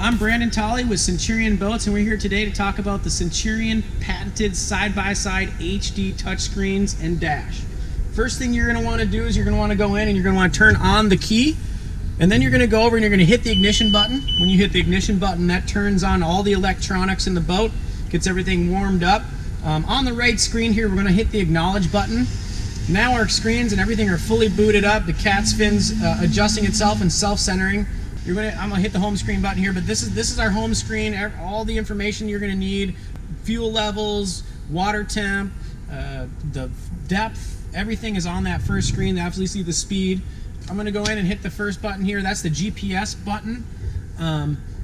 I'm Brandon Tolley with Centurion Boats, and we're here today to talk about the Centurion patented side-by-side HD touchscreens and dash. First thing you're going to want to do is you're going to want to go in and you're going to want to turn on the key, and then you're going to go over and you're going to hit the ignition button. When you hit the ignition button, that turns on all the electronics in the boat, gets everything warmed up. On the right screen here, we're going to hit the acknowledge button. Now our screens and everything are fully booted up. The cat's fins adjusting itself and self-centering. I'm gonna hit the home screen button here, but this is our home screen. All the information you're gonna need: fuel levels, water temp, the depth, everything is on that first screen. Obviously the speed. I'm gonna go in and hit the first button here. That's the GPS button.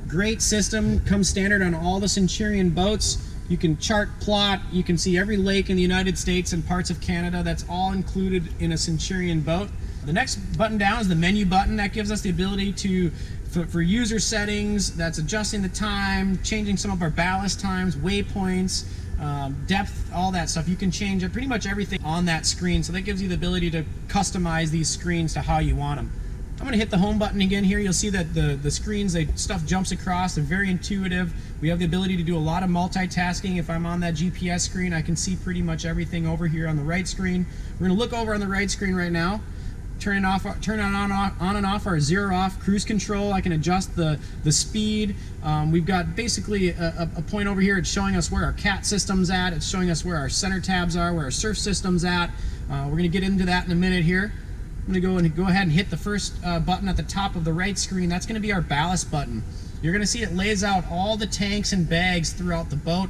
Great system, comes standard on all the Centurion boats. You can chart, plot, you can see every lake in the United States and parts of Canada. That's all included in a Centurion boat. The next button down is the menu button. That gives us the ability for user settings, that's adjusting the time, changing some of our ballast times, waypoints, depth, all that stuff. You can change pretty much everything on that screen, so that gives you the ability to customize these screens to how you want them. I'm going to hit the home button again here. You'll see that the screens, stuff jumps across. They're very intuitive. We have the ability to do a lot of multitasking. If I'm on that GPS screen, I can see pretty much everything over here on the right screen. We're going to look over on the right screen right now. Turn on and off our zero off cruise control. I can adjust the speed. We've got basically a point over here. It's showing us where our cat system's at. It's showing us where our center tabs are, where our surf system's at. We're going to get into that in a minute here. I'm going to go ahead and hit the first button at the top of the right screen. That's going to be our ballast button. You're going to see it lays out all the tanks and bags throughout the boat.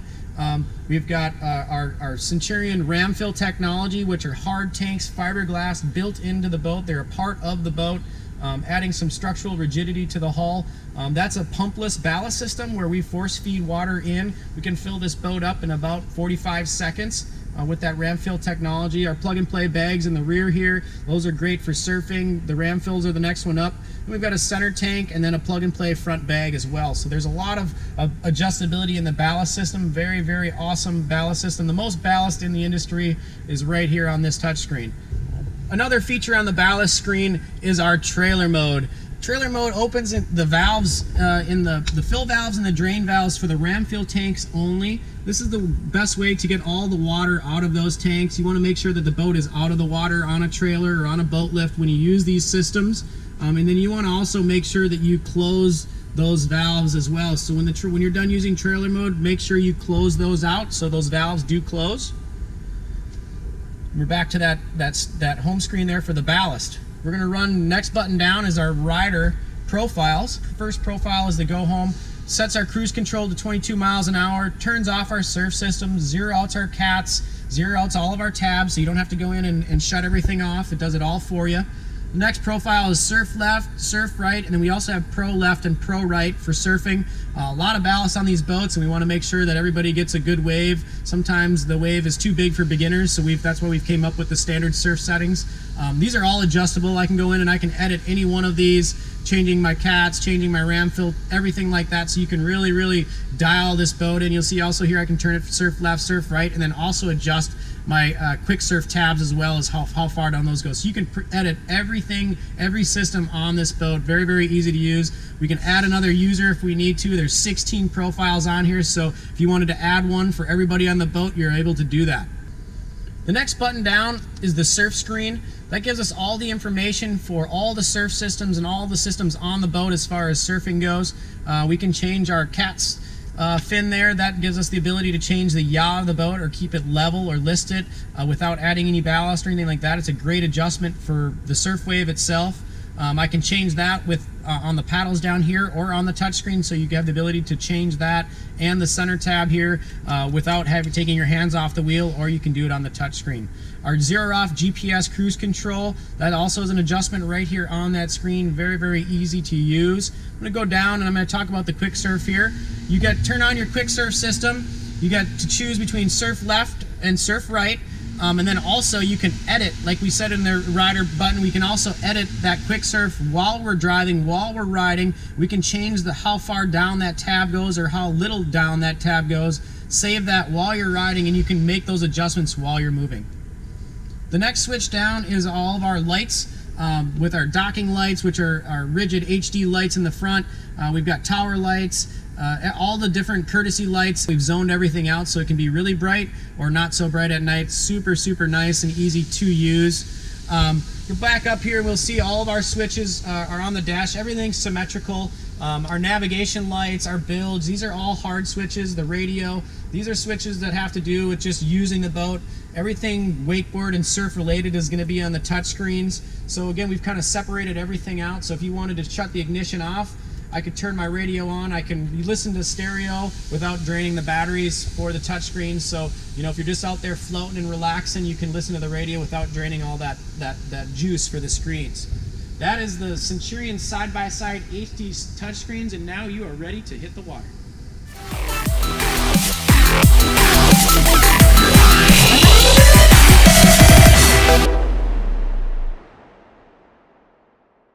We've got our Centurion ram fill technology, which are hard tanks, fiberglass, built into the boat. They're a part of the boat, adding some structural rigidity to the hull. That's a pumpless ballast system where we force feed water in. We can fill this boat up in about 45 seconds. With that ram fill technology. Our plug and play bags in the rear here, those are great for surfing. The ram fills are the next one up. And we've got a center tank and then a plug and play front bag as well. So there's a lot of adjustability in the ballast system. Very, very awesome ballast system. The most ballast in the industry is right here on this touchscreen. Another feature on the ballast screen is our trailer mode. Trailer mode opens the valves, in the fill valves and the drain valves for the ram fill tanks only. This is the best way to get all the water out of those tanks. You want to make sure that the boat is out of the water on a trailer or on a boat lift when you use these systems. And then you want to also make sure that you close those valves as well. So when you're done using trailer mode, make sure you close those out so those valves do close. We're back to that home screen there for the ballast. We're going to run, next button down is our rider profiles. First profile is the go home. Sets our cruise control to 22 miles an hour, turns off our surf system, zero outs our cats, zero outs all of our tabs, so you don't have to go in and shut everything off. It does it all for you. The next profile is surf left, surf right, and then we also have pro left and pro right for surfing. A lot of ballast on these boats, and we want to make sure that everybody gets a good wave. Sometimes the wave is too big for beginners, so that's why we've came up with the standard surf settings. These are all adjustable. I can go in and I can edit any one of these, changing my cats, changing my ram fill, everything like that, so you can really, really dial this boat in. You'll see also here I can turn it surf left, surf right, and then also adjust my quick surf tabs as well as how far down those go. So you can edit everything, every system on this boat. Very, very easy to use. We can add another user if we need to. There's 16 profiles on here, so if you wanted to add one for everybody on the boat, you're able to do that. The next button down is the surf screen. That gives us all the information for all the surf systems and all the systems on the boat as far as surfing goes. We can change our cat's fin there. That gives us the ability to change the yaw of the boat or keep it level or list it without adding any ballast or anything like that. It's a great adjustment for the surf wave itself. I can change that with on the paddles down here or on the touchscreen, so you have the ability to change that and the center tab here without taking your hands off the wheel, or you can do it on the touchscreen. Our zero off GPS cruise control, that also is an adjustment right here on that screen. Very, very easy to use. I'm going to go down and I'm going to talk about the quick surf here. You turn on your quick surf system. You got to choose between surf left and surf right. And then also you can edit, like we said in the rider button, we can also edit that quick surf while we're driving, while we're riding. We can change how far down that tab goes or how little down that tab goes. Save that while you're riding, and you can make those adjustments while you're moving. The next switch down is all of our lights. with our docking lights, which are our rigid HD lights in the front. We've got tower lights, all the different courtesy lights. We've zoned everything out so it can be really bright or not so bright at night. Super, super nice and easy to use. Go back up here, we'll see all of our switches are on the dash. Everything's symmetrical. Our navigation lights, our builds, these are all hard switches. The radio, these are switches that have to do with just using the boat. Everything wakeboard and surf related is going to be on the touch screens. So again, we've kind of separated everything out. So if you wanted to shut the ignition off, I could turn my radio on. I can listen to stereo without draining the batteries for the touch screens. So, you know, if you're just out there floating and relaxing, you can listen to the radio without draining all that juice for the screens. That is the Centurion side-by-side HD touchscreens, and now you are ready to hit the water.